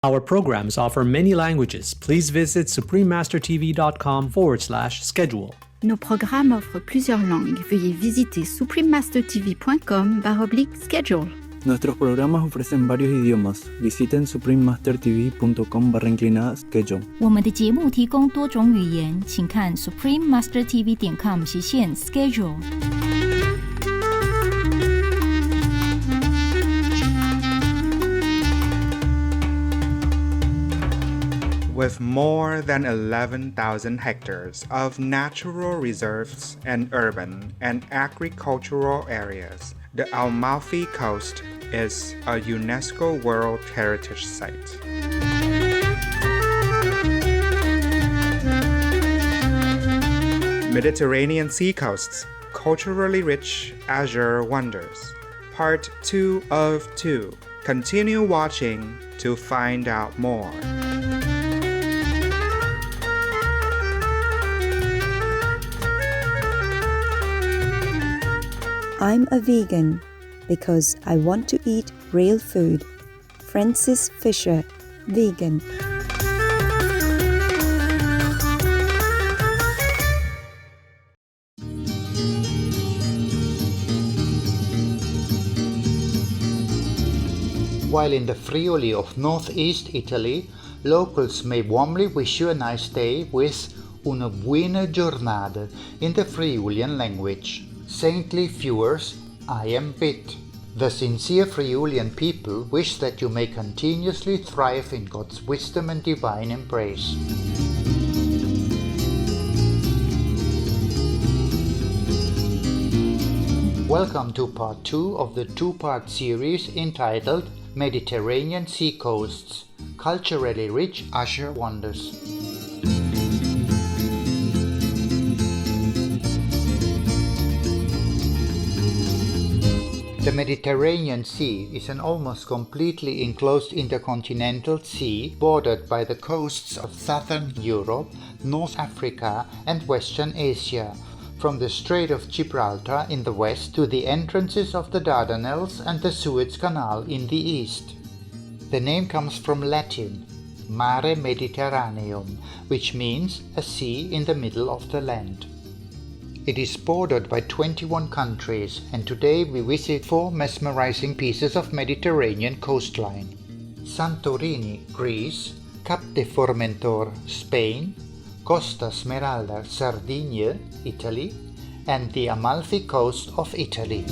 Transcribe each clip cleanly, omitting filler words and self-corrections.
Our programs offer many languages. Please visit suprememastertv.com/schedule. Nos programmes offrent plusieurs langues. Veuillez visiter suprememastertv.com/schedule. Nuestros programas ofrecen varios idiomas. Visiten suprememastertv.com/schedule. 我们的节目提供多种语言，请看 suprememastertv.com/schedule。With more than 11,000 hectares of natural reserves and urban and agricultural areas, the Amalfi Coast is a UNESCO World Heritage Site. Mediterranean Sea Coasts, Culturally Rich Azure Wonders. Part 2 of 2. Continue watching to find out more. I'm a vegan because I want to eat real food. Francis Fisher, vegan. While in the Friuli of northeast Italy, locals may warmly wish you a nice day with una buona giornata in the Friulian language. Saintly viewers, I am bit. The sincere Friulian people wish that you may continuously thrive in God's wisdom and divine embrace. Welcome to part 2 of the two-part series entitled Mediterranean Sea Coasts, Culturally Rich Azure Wonders. The Mediterranean Sea is an almost completely enclosed intercontinental sea bordered by the coasts of southern Europe, North Africa and Western Asia, from the Strait of Gibraltar in the west to the entrances of the Dardanelles and the Suez Canal in the east. The name comes from Latin, Mare Mediterraneum, which means a sea in the middle of the land. It is bordered by 21 countries, and today we visit 4 mesmerizing pieces of Mediterranean coastline: Santorini, Greece; Cap de Formentor, Spain; Costa Smeralda, Sardinia, Italy; and the Amalfi Coast of Italy.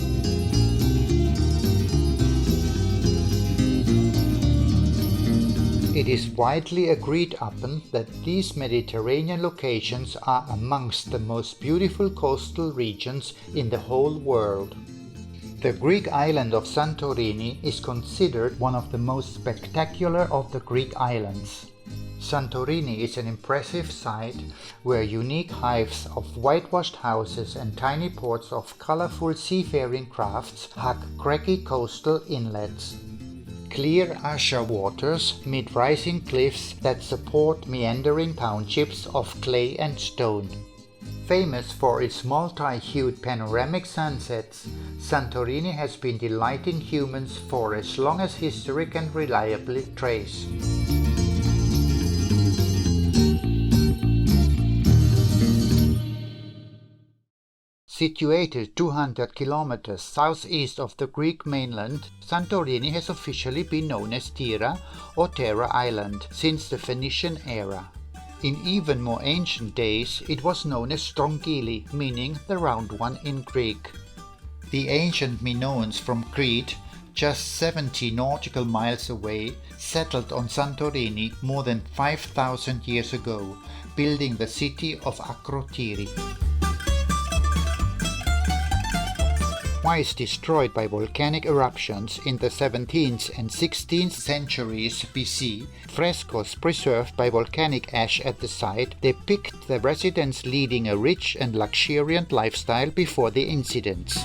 It is widely agreed upon that these Mediterranean locations are amongst the most beautiful coastal regions in the whole world. The Greek island of Santorini is considered one of the most spectacular of the Greek islands. Santorini is an impressive site where unique hives of whitewashed houses and tiny ports of colorful seafaring crafts hug craggy coastal inlets. Clear azure waters meet rising cliffs that support meandering townships of clay and stone. Famous for its multi-hued panoramic sunsets, Santorini has been delighting humans for as long as history can reliably trace. Situated 200 kilometers southeast of the Greek mainland, Santorini has officially been known as Tira or Terra Island since the Phoenician era. In even more ancient days, it was known as Strongili, meaning the round one in Greek. The ancient Minoans from Crete, just 70 nautical miles away, settled on Santorini more than 5,000 years ago, building the city of Akrotiri. Twice destroyed by volcanic eruptions in the 17th and 16th centuries BC, frescoes preserved by volcanic ash at the site depict the residents leading a rich and luxuriant lifestyle before the incidents.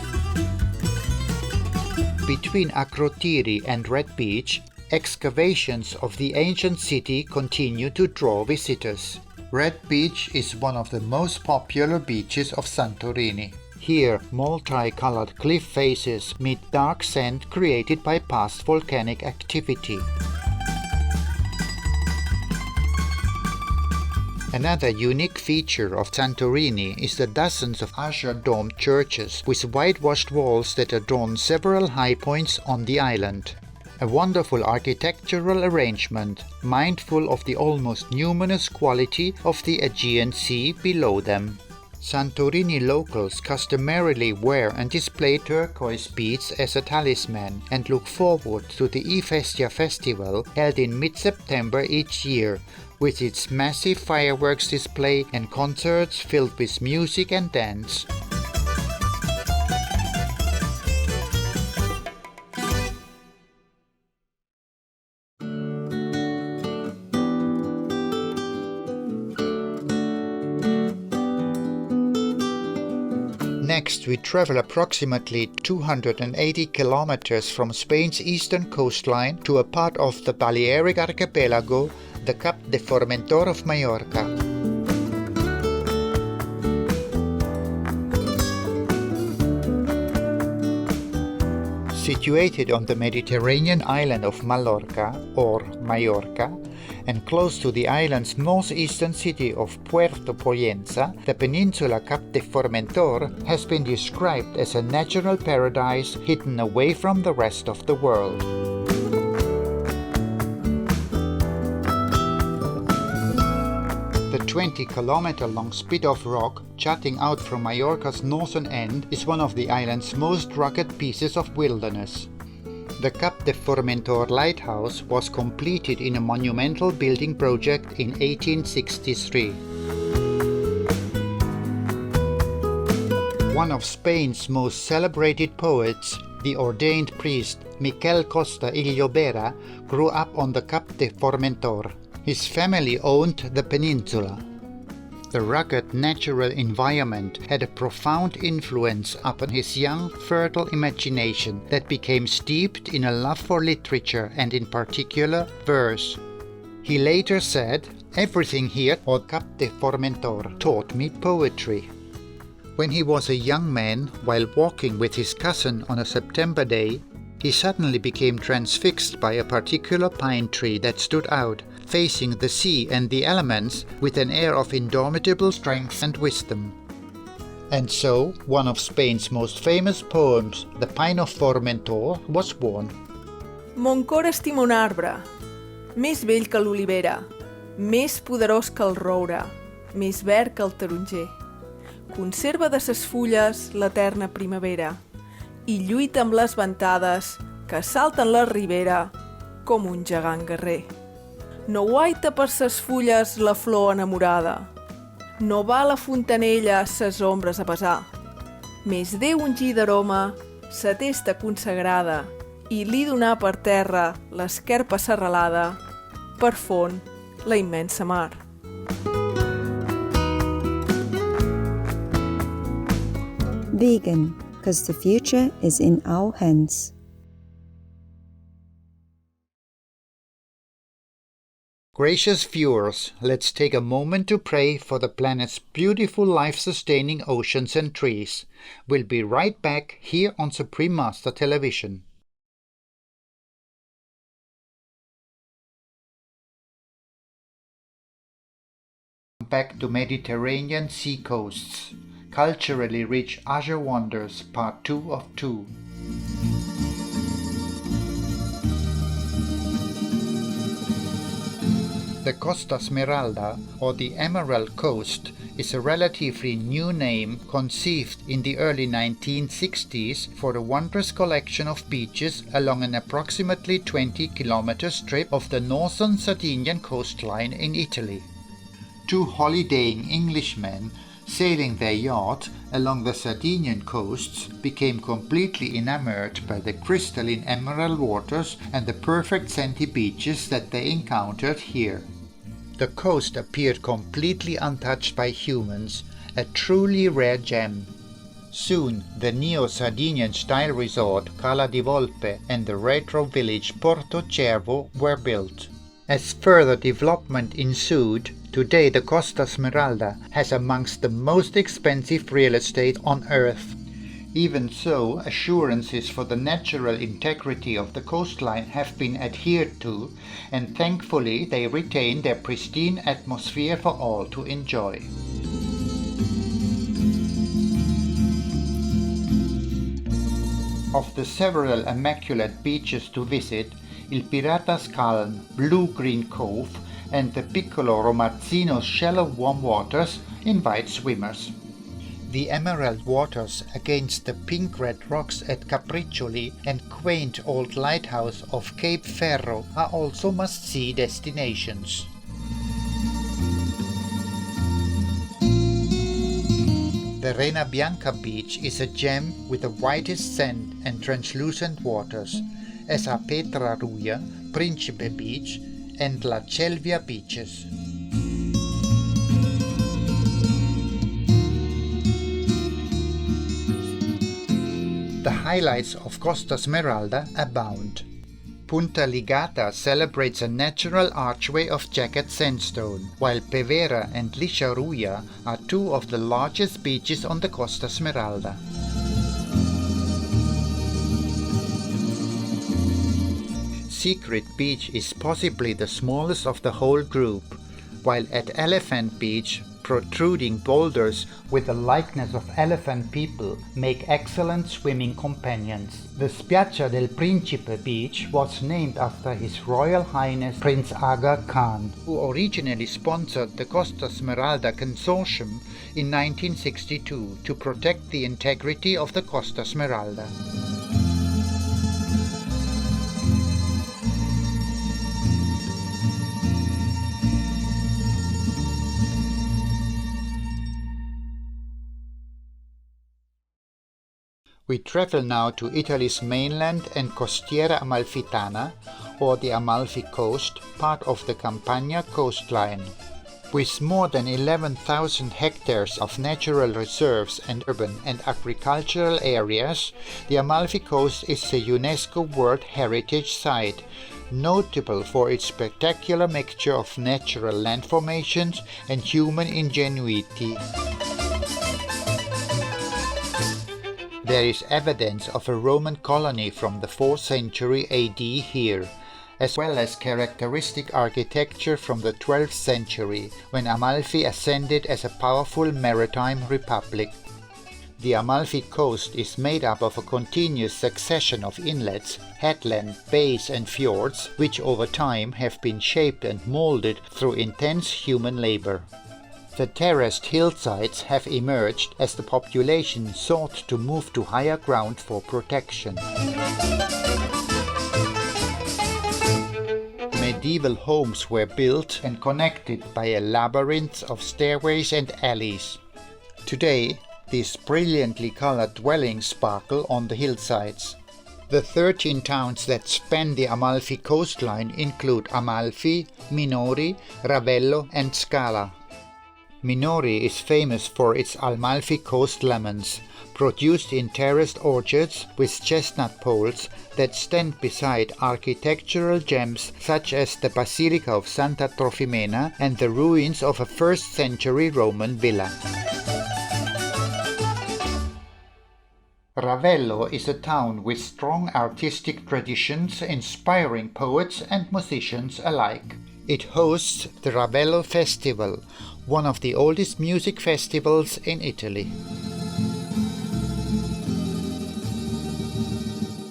Between Akrotiri and Red Beach, excavations of the ancient city continue to draw visitors. Red Beach is one of the most popular beaches of Santorini. Here, multi-colored cliff faces meet dark sand created by past volcanic activity. Another unique feature of Santorini is the dozens of Azure domed churches with whitewashed walls that adorn several high points on the island. A wonderful architectural arrangement, mindful of the almost numinous quality of the Aegean Sea below them. Santorini locals customarily wear and display turquoise beads as a talisman and look forward to the Ifestia festival held in mid-September each year, with its massive fireworks display and concerts filled with music and dance. Next, we travel approximately 280 kilometers from Spain's eastern coastline to a part of the Balearic archipelago, the Cap de Formentor of Mallorca. Situated on the Mediterranean island of Mallorca, or Mallorca, and close to the island's northeastern city of Puerto Pollença, the peninsula Cap de Formentor has been described as a natural paradise hidden away from the rest of the world. The 20-kilometer-long spit of rock jutting out from Mallorca's northern end is one of the island's most rugged pieces of wilderness. The Cap de Formentor lighthouse was completed in a monumental building project in 1863. One of Spain's most celebrated poets, the ordained priest Miquel Costa y Llobera, grew up on the Cap de Formentor. His family owned the peninsula. The rugged natural environment had a profound influence upon his young, fertile imagination that became steeped in a love for literature and in particular verse. He later said, "Everything here at Cap de Formentor taught me poetry." When he was a young man, while walking with his cousin on a September day, he suddenly became transfixed by a particular pine tree that stood out, facing the sea and the elements with an air of indomitable strength and wisdom. And so, one of Spain's most famous poems, The Pine of Formentor, was born. Mon cor estima un arbre, més vell que l'olivera, més poderós que el roure, més verd que el taronger. Conserva de ses fulles l'eterna primavera i lluita amb les ventades que salten la ribera com un gegant guerrer. No guaita per ses fulles la flor enamorada, no va a la fontanella ses ombres a pesar. Més Déu ungir d'aroma sa testa consagrada i li donar per terra l'esquerpa serralada, per font la immensa mar. Vegan, because the future is in our hands. Gracious viewers, let's take a moment to pray for the planet's beautiful life-sustaining oceans and trees. We'll be right back here on Supreme Master Television. Back to Mediterranean sea coasts. Culturally rich Azure Wonders, Part 2 of 2. The Costa Smeralda, or the Emerald Coast, is a relatively new name conceived in the early 1960s for a wondrous collection of beaches along an approximately 20-kilometer strip of the northern Sardinian coastline in Italy. Two holidaying Englishmen sailing their yacht along the Sardinian coasts became completely enamored by the crystalline emerald waters and the perfect sandy beaches that they encountered here. The coast appeared completely untouched by humans, a truly rare gem. Soon, the neo-Sardinian style resort Cala di Volpe and the retro village Porto Cervo were built. As further development ensued, today the Costa Smeralda has amongst the most expensive real estate on Earth. Even so, assurances for the natural integrity of the coastline have been adhered to, and thankfully they retain their pristine atmosphere for all to enjoy. Of the several immaculate beaches to visit, Il Pirata's Calm, Blue-Green Cove, and the Piccolo Romazzino's shallow warm waters invite swimmers. The emerald waters against the pink-red rocks at Capriccioli and quaint old lighthouse of Cape Ferro are also must-see destinations. The Rena Bianca beach is a gem with the whitest sand and translucent waters, as are Petra Ruja, Principe Beach, and La Celvia beaches. The highlights of Costa Smeralda abound. Punta Ligata celebrates a natural archway of jagged sandstone, while Pevera and Liscia Ruja are two of the largest beaches on the Costa Smeralda. Secret Beach is possibly the smallest of the whole group, while at Elephant Beach, protruding boulders with the likeness of elephant people make excellent swimming companions. The Spiaggia del Principe beach was named after His Royal Highness Prince Aga Khan, who originally sponsored the Costa Smeralda Consortium in 1962 to protect the integrity of the Costa Smeralda. We travel now to Italy's mainland and Costiera Amalfitana, or the Amalfi Coast, part of the Campania coastline. With more than 11,000 hectares of natural reserves and urban and agricultural areas, the Amalfi Coast is a UNESCO World Heritage Site, notable for its spectacular mixture of natural land formations and human ingenuity. There is evidence of a Roman colony from the 4th century AD here, as well as characteristic architecture from the 12th century, when Amalfi ascended as a powerful maritime republic. The Amalfi Coast is made up of a continuous succession of inlets, headlands, bays and fjords, which over time have been shaped and molded through intense human labor. The terraced hillsides have emerged as the population sought to move to higher ground for protection. Medieval homes were built and connected by a labyrinth of stairways and alleys. Today, these brilliantly colored dwellings sparkle on the hillsides. The 13 towns that span the Amalfi coastline include Amalfi, Minori, Ravello and Scala. Minori is famous for its Amalfi Coast lemons, produced in terraced orchards with chestnut poles that stand beside architectural gems such as the Basilica of Santa Trofimena and the ruins of a 1st century Roman villa. Ravello is a town with strong artistic traditions inspiring poets and musicians alike. It hosts the Ravello Festival, one of the oldest music festivals in Italy.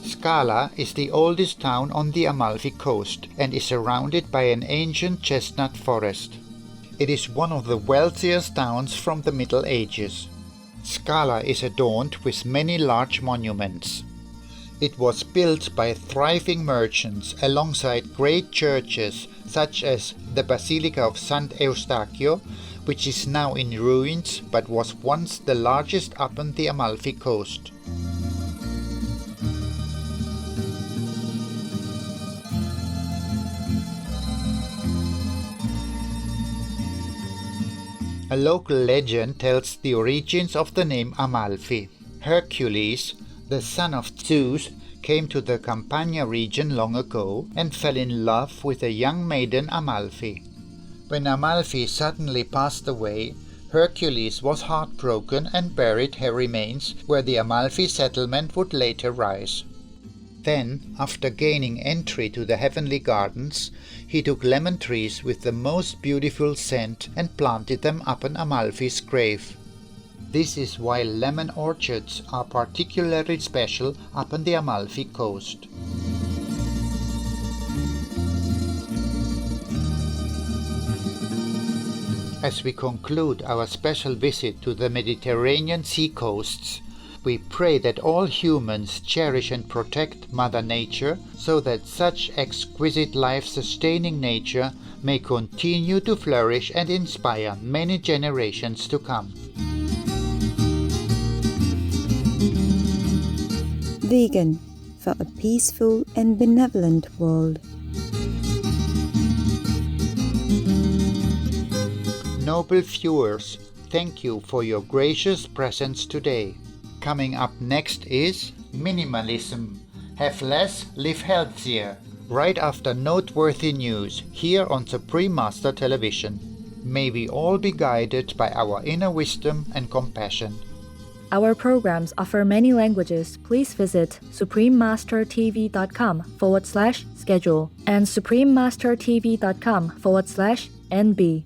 Scala is the oldest town on the Amalfi Coast and is surrounded by an ancient chestnut forest. It is one of the wealthiest towns from the Middle Ages. Scala is adorned with many large monuments. It was built by thriving merchants alongside great churches such as the Basilica of Sant Eustachio, which is now in ruins but was once the largest up on the Amalfi Coast. A local legend tells the origins of the name Amalfi. Hercules, the son of Zeus, came to the Campania region long ago and fell in love with a young maiden Amalfi. When Amalfi suddenly passed away, Hercules was heartbroken and buried her remains where the Amalfi settlement would later rise. Then, after gaining entry to the heavenly gardens, he took lemon trees with the most beautiful scent and planted them upon Amalfi's grave. This is why lemon orchards are particularly special upon the Amalfi coast. As we conclude our special visit to the Mediterranean sea coasts, we pray that all humans cherish and protect Mother Nature so that such exquisite life-sustaining nature may continue to flourish and inspire many generations to come. Vegan, for a peaceful and benevolent world. Noble viewers, thank you for your gracious presence today. Coming up next is Minimalism. Have less, live healthier. Right after noteworthy news here on Supreme Master Television. May we all be guided by our inner wisdom and compassion. Our programs offer many languages. Please visit suprememastertv.com/schedule and suprememastertv.com/NB.